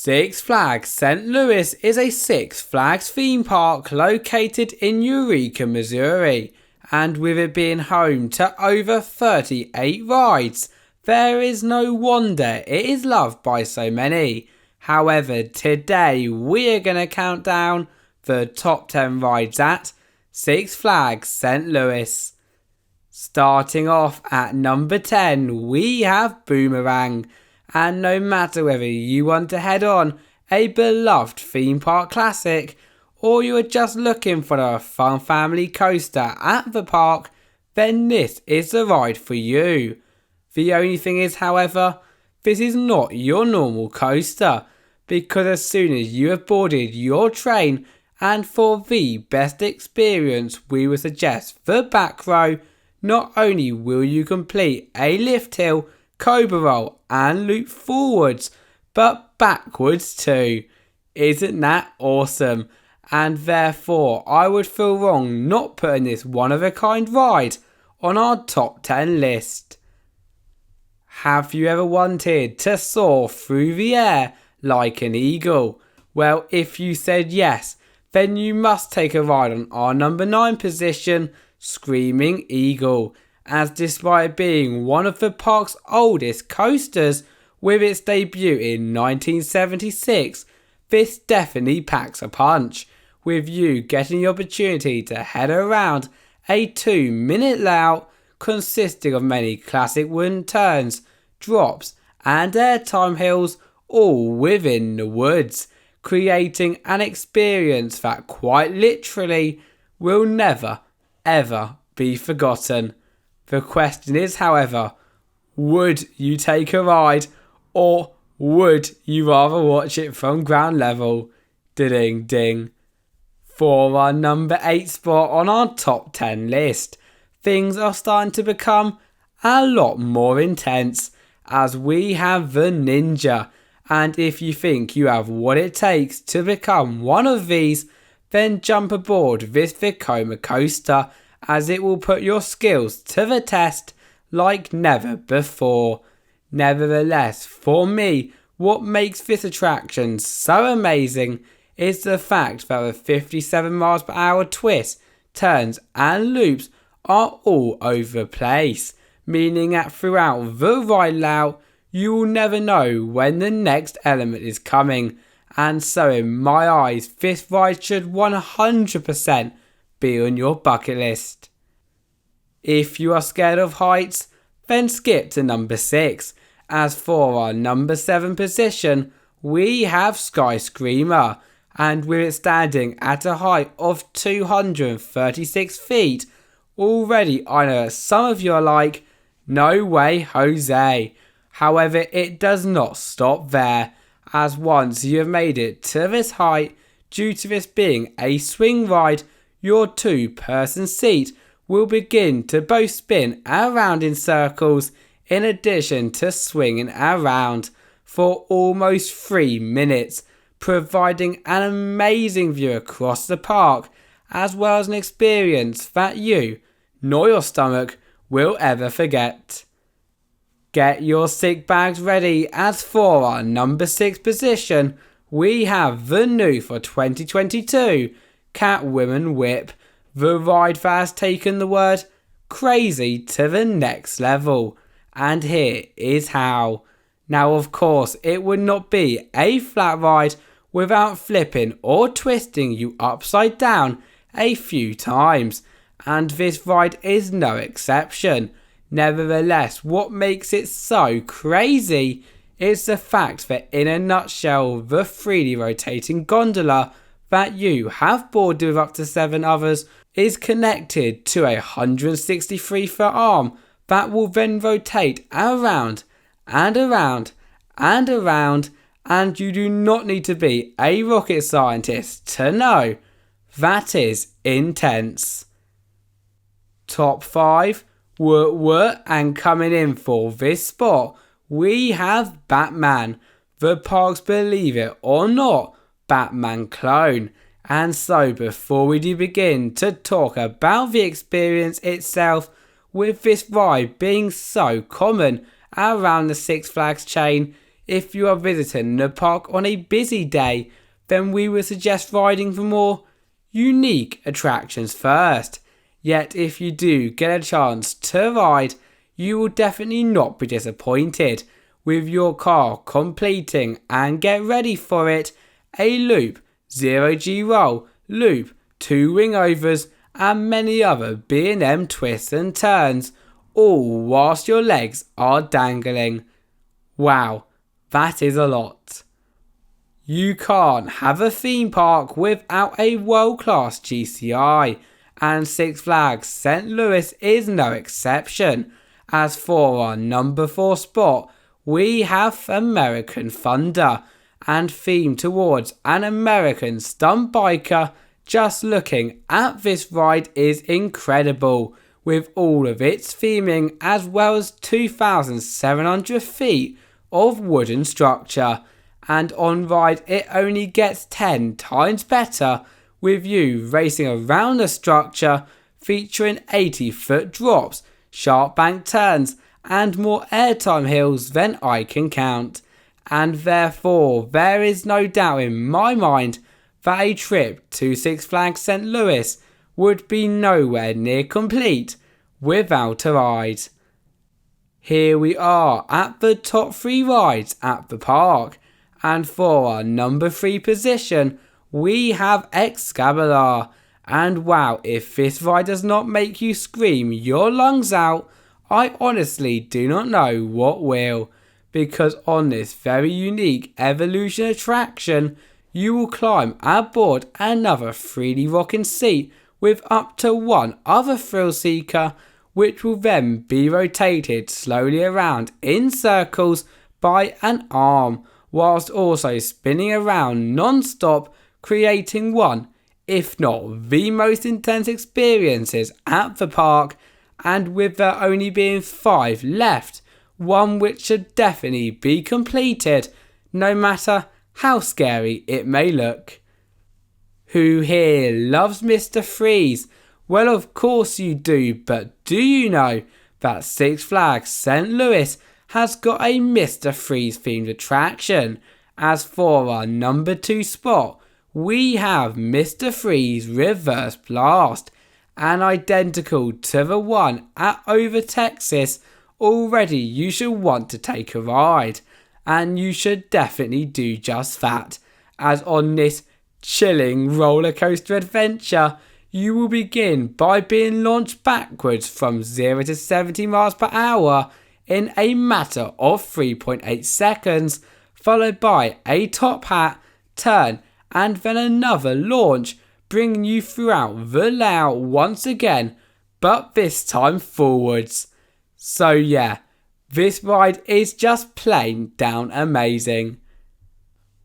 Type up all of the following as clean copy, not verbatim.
Six Flags St. Louis is a Six Flags theme park located in Eureka, Missouri, and with it being home to over 38 rides, there is no wonder it is loved by so many. However, today we are going to count down the top 10 rides at Six Flags St. Louis. Starting off at number 10, we have Boomerang. And no matter whether you want to head on a beloved theme park classic or you are just looking for a fun family coaster at the park, then this is the ride for you. The only thing is, however, this is not your normal coaster, because as soon as you have boarded your train, and for the best experience we would suggest the back row, not only will you complete a lift hill, cobra roll and loop forwards, but backwards too. Isn't that awesome? And therefore I would feel wrong not putting this one of a kind ride on our top 10 list. Have you ever wanted to soar through the air like an eagle? Well, if you said yes, then you must take a ride on our number 9 position, Screamin Eagle, as despite being one of the park's oldest coasters with its debut in 1976, this definitely packs a punch, with you getting the opportunity to head around a 2-minute layout consisting of many classic wooden turns, drops and airtime hills all within the woods, creating an experience that quite literally will never ever be forgotten. The question is, however, would you take a ride or would you rather watch it from ground level? Ding ding. For our number 8 spot on our top 10 list, things are starting to become a lot more intense as we have the Ninja. And if you think you have what it takes to become one of these, then jump aboard this Vekoma coaster, as it will put your skills to the test like never before. Nevertheless, for me, what makes this attraction so amazing is the fact that the 57 miles per hour twists, turns and loops are all over the place, meaning that throughout the ride layout you will never know when the next element is coming, and so in my eyes this ride should 100% be on your bucket list. If you are scared of heights, then skip to number 6, as for our number 7 position we have SkyScreamer, and with it standing at a height of 236 feet, already I know some of you are like, no way Jose. However, it does not stop there, as once you have made it to this height, due to this being a swing ride, your 2-person seat will begin to both spin around in circles in addition to swinging around for almost 3 minutes, providing an amazing view across the park, as well as an experience that you, nor your stomach, will ever forget. Get your sick bags ready, as for our number 6 position we have the new for 2022 Catwoman Whip, the ride that has taken the word crazy to the next level, and here is how. Now of course it would not be a flat ride without flipping or twisting you upside down a few times, and this ride is no exception. Nevertheless, what makes it so crazy is the fact that in a nutshell, the 3D rotating gondola that you have boarded with up to 7 others is connected to a 163-foot arm that will then rotate around and around and around, and you do not need to be a rocket scientist to know that is intense. Top 5, and coming in for this spot we have Batman, the park's believe it or not Batman clone. And so before we do begin to talk about the experience itself, with this ride being so common around the Six Flags chain, if you are visiting the park on a busy day, then we would suggest riding for more unique attractions first. Yet if you do get a chance to ride, you will definitely not be disappointed with your car completing, and get ready for it, a loop, 0G roll, loop, 2 wingovers and many other B&M twists and turns, all whilst your legs are dangling. Wow, that is a lot. You can't have a theme park without a world-class GCI, and Six Flags St. Louis is no exception. As for our number 4 spot, we have American Thunder, and themed towards an American stunt biker. Just looking at this ride is incredible, with all of its theming as well as 2,700 feet of wooden structure, and on ride it only gets 10 times better, with you racing around the structure, featuring 80-foot drops, sharp bank turns and more airtime hills than I can count, and therefore there is no doubt in my mind that a trip to Six Flags St. Louis would be nowhere near complete without a ride. Here we are at the top 3 rides at the park, and for our number 3 position we have Xcalibur, and wow, if this ride does not make you scream your lungs out, I honestly do not know what will, because on this very unique evolution attraction you will climb aboard another 3D rocking seat with up to one other thrill seeker, which will then be rotated slowly around in circles by an arm, whilst also spinning around non-stop, creating one, if not the most intense experiences at the park, and with there only being 5 left, one which should definitely be completed, no matter how scary it may look. Who here loves Mr. Freeze? Well, of course you do, but do you know that Six Flags St. Louis has got a Mr. Freeze themed attraction? As for our number 2 spot, we have Mr. Freeze Reverse Blast, and identical to the one at Over Texas. Already you should want to take a ride, and you should definitely do just that, as on this chilling roller coaster adventure you will begin by being launched backwards from 0 to 70 miles per hour in a matter of 3.8 seconds, followed by a top hat, turn and then another launch, bringing you throughout the layout once again, but this time forwards. So yeah, this ride is just plain down amazing.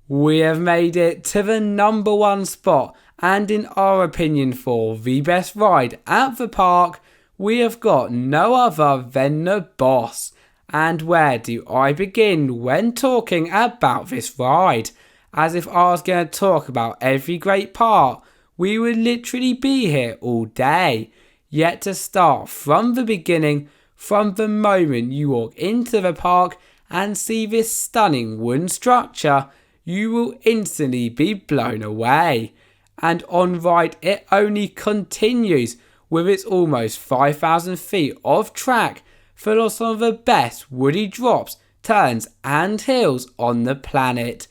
We have made it to the number 1 spot, and in our opinion for the best ride at the park, we have got no other than the Boss. And where do I begin when talking about this ride? As if I was going to talk about every great part, we would literally be here all day. Yet to start from the beginning, from the moment you walk into the park and see this stunning wooden structure, you will instantly be blown away. And on ride it only continues with its almost 5,000 feet of track, full of some of the best woody drops, turns and hills on the planet.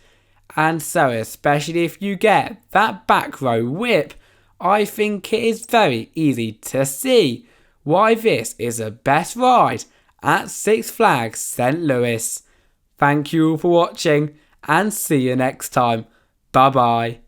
And so especially if you get that back row whip, I think it is very easy to see why this is the best ride at Six Flags St. Louis. Thank you all for watching, and see you next time. Bye bye.